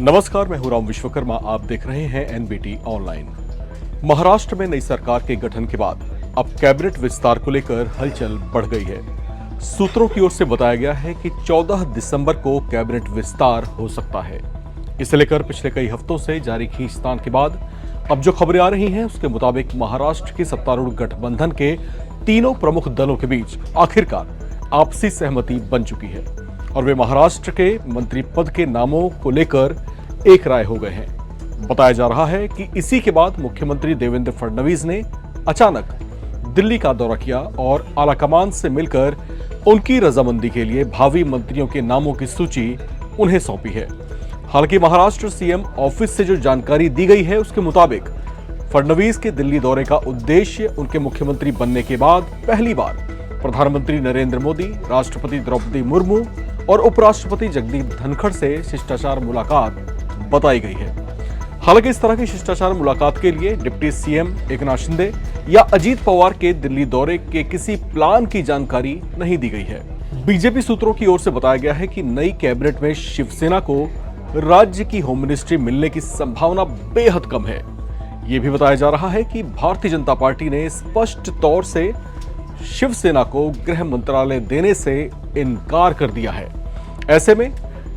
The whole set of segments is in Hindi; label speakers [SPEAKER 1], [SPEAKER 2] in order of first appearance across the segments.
[SPEAKER 1] नमस्कार, मैं हूं राम विश्वकर्मा। आप देख रहे हैं एनबीटी ऑनलाइन। महाराष्ट्र में नई सरकार के गठन के बाद अब कैबिनेट विस्तार को लेकर हलचल बढ़ गई है। सूत्रों की ओर से बताया गया है कि 14 दिसंबर को कैबिनेट विस्तार हो सकता है। इसे लेकर पिछले कई हफ्तों से जारी खींचतान के बाद अब जो खबरें आ रही हैं उसके मुताबिक महाराष्ट्र के सत्तारूढ़ गठबंधन के तीनों प्रमुख दलों के बीच आखिरकार आपसी सहमति बन चुकी है और वे महाराष्ट्र के मंत्री पद के नामों को लेकर एक राय हो गए हैं। बताया जा रहा है कि इसी के बाद मुख्यमंत्री देवेंद्र फडणवीस ने अचानक दिल्ली का दौरा किया और आलाकमान से मिलकर उनकी रजामंदी के लिए भावी मंत्रियों के नामों की सूची उन्हें सौंपी है। हालांकि महाराष्ट्र सीएम ऑफिस से जो जानकारी दी गई है उसके मुताबिक फडणवीस के दिल्ली दौरे का उद्देश्य उनके मुख्यमंत्री बनने के बाद पहली बार प्रधानमंत्री नरेंद्र मोदी, राष्ट्रपति द्रौपदी मुर्मू और उपराष्ट्रपति जगदीप धनखड़ से शिष्टाचार मुलाकात बताई गई है। हालांकि इस तरह की शिष्टाचार मुलाकात के लिए डिप्टी सीएम एकनाथ शिंदे या अजीत पवार के दिल्ली दौरे के किसी प्लान की जानकारी नहीं दी गई है। बीजेपी सूत्रों की ओर से बताया गया है कि नई कैबिनेट में शिवसेना को राज्य की होम मिनिस्ट्री मिलने की संभावना बेहद कम है। यह भी बताया जा रहा है कि भारतीय जनता पार्टी ने स्पष्ट तौर से शिवसेना को गृह मंत्रालय देने से इनकार कर दिया है। ऐसे में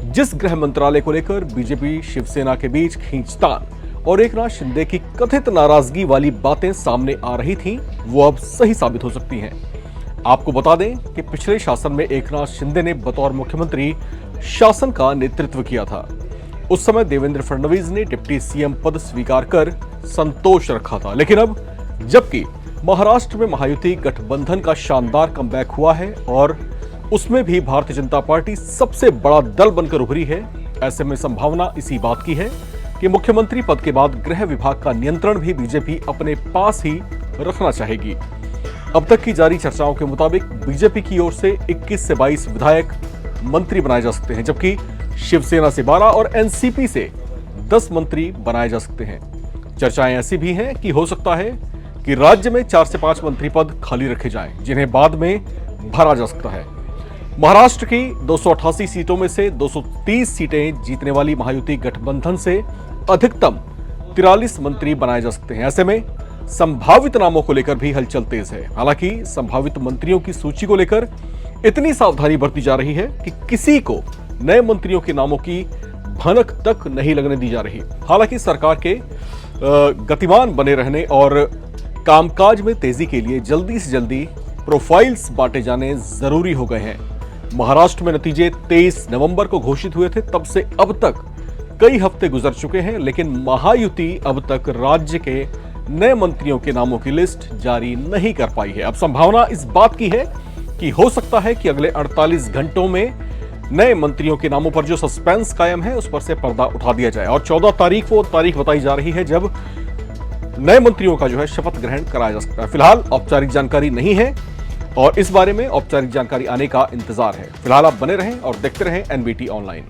[SPEAKER 1] जिस गृह मंत्रालय को लेकर बीजेपी शिवसेना के बीच खींचतान और एकनाथ शिंदे की कथित नाराजगी वाली बातें सामने आ रही थीं, वो अब सही साबित हो सकती हैं। आपको बता दें कि पिछले शासन में एकनाथ शिंदे ने बतौर मुख्यमंत्री शासन का नेतृत्व किया था। उस समय देवेंद्र फडणवीस ने डिप्टी सीएम पद स्वीकार कर संतोष रखा था। लेकिन अब जबकि महाराष्ट्र में महायुति गठबंधन का शानदार कमबैक हुआ है और उसमें भी भारतीय जनता पार्टी सबसे बड़ा दल बनकर उभरी है, ऐसे में संभावना इसी बात की है कि मुख्यमंत्री पद के बाद गृह विभाग का नियंत्रण भी बीजेपी अपने पास ही रखना चाहेगी। अब तक की जारी चर्चाओं के मुताबिक बीजेपी की ओर से 21 से 22 विधायक मंत्री बनाए जा सकते हैं, जबकि शिवसेना से 12 और एनसीपी से 10 मंत्री बनाए जा सकते हैं। चर्चाएं ऐसी भी हैं कि हो सकता है कि राज्य में 4 से 5 मंत्री पद खाली रखे जाएं, जिन्हें बाद में भरा जा सकता है। महाराष्ट्र की 288 सीटों में से 230 सीटें जीतने वाली महायुति गठबंधन से अधिकतम 43 मंत्री बनाए जा सकते हैं। ऐसे में संभावित नामों को लेकर भी हलचल तेज है। हालांकि संभावित मंत्रियों की सूची को लेकर इतनी सावधानी बरती जा रही है कि किसी को नए मंत्रियों के नामों की भनक तक नहीं लगने दी जा रही। हालांकि सरकार के गतिमान बने रहने और कामकाज में तेजी के लिए जल्दी से जल्दी प्रोफाइल्स बांटे जाने जरूरी हो गए हैं। महाराष्ट्र में नतीजे 23 नवंबर को घोषित हुए थे, तब से अब तक कई हफ्ते गुजर चुके हैं, लेकिन महायुति अब तक राज्य के नए मंत्रियों के नामों की लिस्ट जारी नहीं कर पाई है। अब संभावना इस बात की है कि हो सकता है कि अगले 48 घंटों में नए मंत्रियों के नामों पर जो सस्पेंस कायम है उस पर से पर्दा उठा दिया जाए और 14 तारीख वो तारीख बताई जा रही है जब नए मंत्रियों का जो है शपथ ग्रहण कराया जा सकता है। फिलहाल औपचारिक जानकारी नहीं है और इस बारे में औपचारिक जानकारी आने का इंतजार है। फिलहाल आप बने रहें और देखते रहें एनबीटी ऑनलाइन।